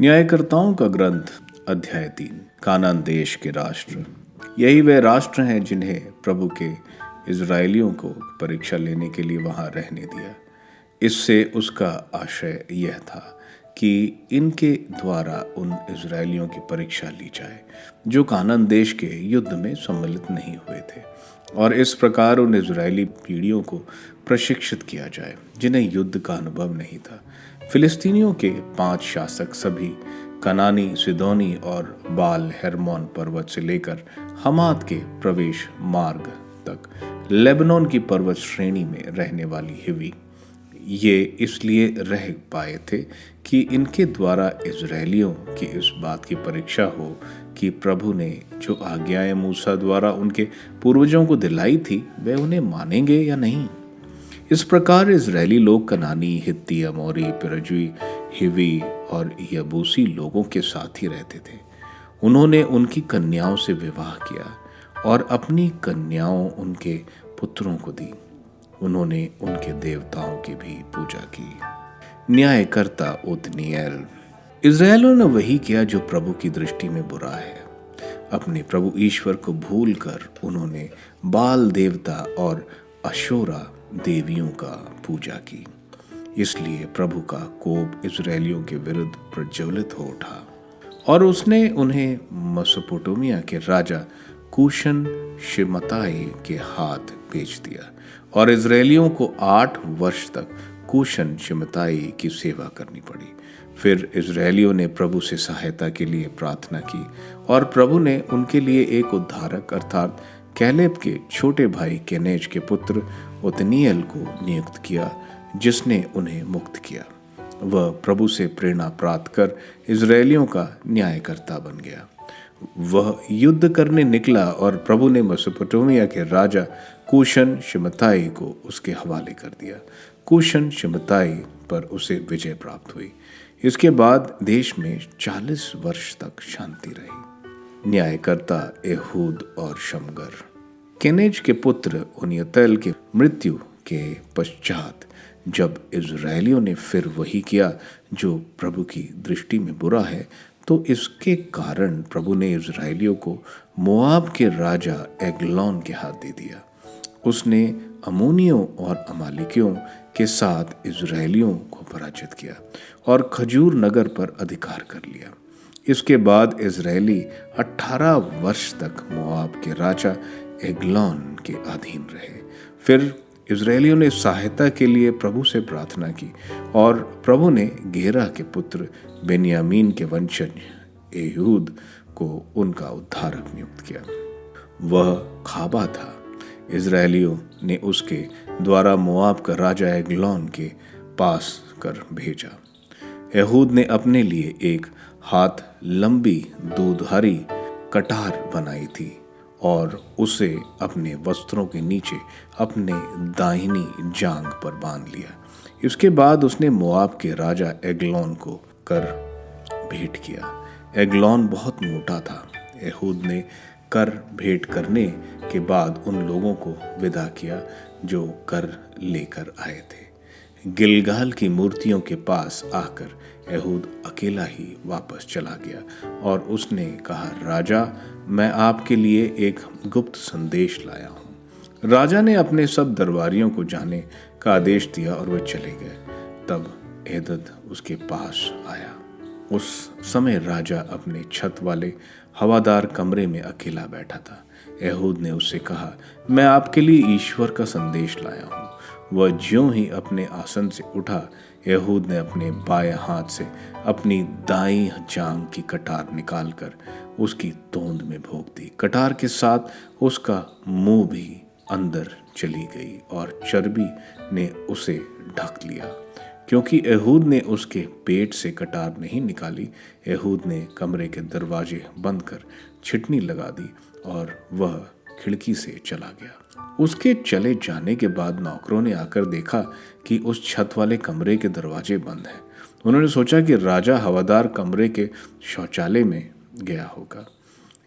न्यायकर्ताओं का ग्रंथ अध्याय 3। कानान देश के राष्ट्र। यही वे राष्ट्र हैं जिन्हें प्रभु के इजरायलियों को परीक्षा लेने के लिए वहां रहने दिया। इससे उसका आशय यह था कि इनके द्वारा उन इजरायलियों की परीक्षा ली जाए जो कानान देश के युद्ध में सम्मिलित नहीं हुए थे, और इस प्रकार उन इजरायली पीढ़ियों को प्रशिक्षित किया जाए जिन्हें युद्ध का अनुभव नहीं था। फिलिस्तीनियों के 5 शासक सभी कनानी, सिदोनी और बाल हेर्मोन पर्वत से लेकर हमात के प्रवेश मार्ग तक लेबनोन की पर्वत श्रेणी में रहने वाली हिवी ये इसलिए रह पाए थे कि इनके द्वारा इजरायलियों की इस बात की परीक्षा हो कि प्रभु ने जो आज्ञाएं मूसा द्वारा उनके पूर्वजों को दिलाई थी वे उन्हें मानेंगे या नहीं। इस प्रकार इजरायली लोग कनानी, हित्ती, अमोरी, पेरिज्जी, हिवी और यबूसी लोगों के साथ ही रहते थे। उन्होंने उनकी कन्याओं से विवाह किया और अपनी कन्याओं उनके पुत्रों को दी। उन्होंने उनके देवताओं की भी पूजा की। न्यायकर्ता ओत्नीएल। इजरायलों ने वही किया जो प्रभु की दृष्टि में बुरा है। अपने प्रभु ईश्वर को भूलकर उन्होंने बाल देवता और अशोरा देवियों का पूजा की। इसलिए प्रभु का कोप इजरायलियों के विरुद्ध प्रज्वलित हो उठा और उसने उन्हें मेसोपोटामिया के राजा कूशन शिमताई के हाथ बेच दिया, और इजरायलियों को 8 वर्ष तक कूशन शिमताई की सेवा करनी पड़ी। फिर इजरायलियों ने प्रभु से सहायता के लिए प्रार्थना की और प्रभु ने उनके लिए एक उद्धारक अर्थात कैलेब के छोटे भाई केनेज के पुत्र ओत्नीएल को नियुक्त किया, जिसने उन्हें मुक्त किया। वह प्रभु से प्रेरणा प्राप्त कर इजरायलियों का न्यायकर्ता बन गया। वह युद्ध करने निकला और प्रभु ने मेसोपोटामिया के राजा कूशन शिमताई को उसके हवाले कर दिया। कूशन शिमताई पर उसे विजय प्राप्त हुई। इसके बाद देश में 40 वर्ष तक शांति रही। न्यायकर्ता एहूद और शमगर। केनेज के पुत्र ओनियतैल के मृत्यु के पश्चात जब इजरायलियों ने फिर वही किया जो प्रभु की दृष्टि में बुरा है, तो इसके कारण प्रभु ने इजरायलियों को मोआब के राजा एग्लोन के हाथ दे दिया। उसने अमोनियों और अमालेकियों के साथ इजरायलियों को पराजित किया और खजूर नगर पर अधिकार कर लिया। इसके बाद इजरायली 18 वर्ष तक मोआब के राजा एग्लोन के अधीन रहे। फिर इजरायलियों ने सहायता के लिए प्रभु से प्रार्थना की और प्रभु ने गेरा के पुत्र बेन्यामीन के वंशज एहूद को उनका उद्धारक नियुक्त किया। वह खाबा था। इजरायलियों ने उसके द्वारा मोआब का राजा एग्लोन के पास कर भेजा। एहूद ने अपने लिए एक हाथ लंबी दूधारी कटार बनाई थी और उसे अपने वस्त्रों के नीचे अपने दाहिनी जांघ पर बांध लिया। इसके बाद उसने मोआब के राजा एग्लोन को कर भेंट किया। एग्लोन बहुत मोटा था। एहूद ने कर भेंट करने के बाद उन लोगों को विदा किया जो कर लेकर आए थे। गिलगाल की मूर्तियों के पास आकर एहूद अकेला ही वापस चला गया और उसने कहा, राजा, मैं आपके लिए एक गुप्त संदेश लाया हूँ। राजा ने अपने सब दरबारियों को जाने का आदेश दिया और वे चले गए। तब एदद उसके पास आया। उस समय राजा अपने छत वाले हवादार कमरे में अकेला बैठा था। एहूद ने उससे कहा, मैं आपके लिए ईश्वर का संदेश लाया हूँ। वह ज्यों ही अपने आसन से उठा, एहूद ने अपने बाएं हाथ से अपनी दाईं जांघ की कटार निकालकर उसकी तोंद में भोंक दी। कटार के साथ उसका मुंह भी अंदर चली गई और चर्बी ने उसे ढक लिया। क्योंकि एहूद ने उसके पेट से कटार नहीं निकाली, एहूद ने कमरे के दरवाजे बंद कर छिटनी लगा दी और वह खिड़की से चला गया। उसके चले जाने के बाद नौकरों ने आकर देखा कि उस छत वाले कमरे के दरवाजे बंद हैं। उन्होंने सोचा कि राजा हवादार कमरे के शौचालय में गया होगा।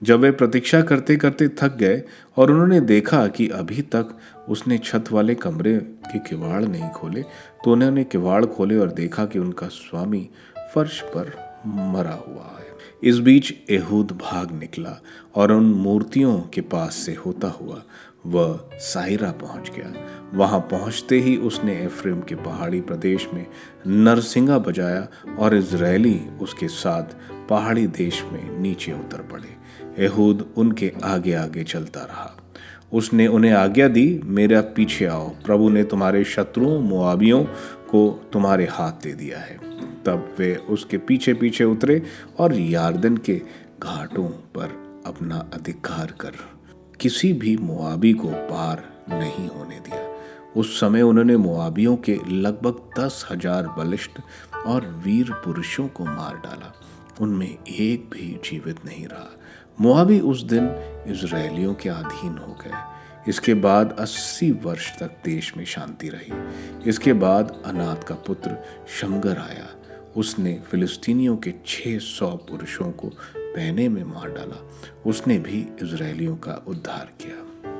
जब वे प्रतीक्षा करते करते थक गए और उन्होंने देखा कि अभी तक उसने छत वाले कमरे के किवाड़ नहीं खोले, तो उन्होंने किवाड़ खोले और देखा कि उनका स्वामी फर्श पर मरा हुआ है। इस बीच एहूद भाग निकला और उन मूर्तियों के पास से होता हुआ वह साइरा पहुंच गया। वहां पहुंचते ही उसने एफ्रेम के पहाड़ी प्रदेश में नरसिंगा बजाया और इजरायली उसके साथ पहाड़ी देश में नीचे उतर पड़े। एहूद उनके आगे आगे चलता रहा। उसने उन्हें आज्ञा दी, मेरा पीछे आओ, प्रभु ने तुम्हारे शत्रुओं मोआबियों को तुम्हारे हाथ दे दिया है। तब वे उसके पीछे पीछे उतरे और यारदन के घाटों पर अपना अधिकार कर किसी भी मोआबी को पार नहीं होने दिया। उस समय उन्होंने मोआबियों के लगभग 10,000 बलिष्ठ और वीर पुरुषों को मार डाला, उनमें एक भी जीवित नहीं रहा। मोआबी उस दिन इजरायलियों के अधीन हो गए। इसके बाद 80 वर्ष तक देश में शांति रही। इसके बाद अनात का पुत्र शमगर आया। उसने फिलिस्तीनियों के 600 पुरुषों को पहने में मार डाला। उसने भी इजरायलियों का उद्धार किया।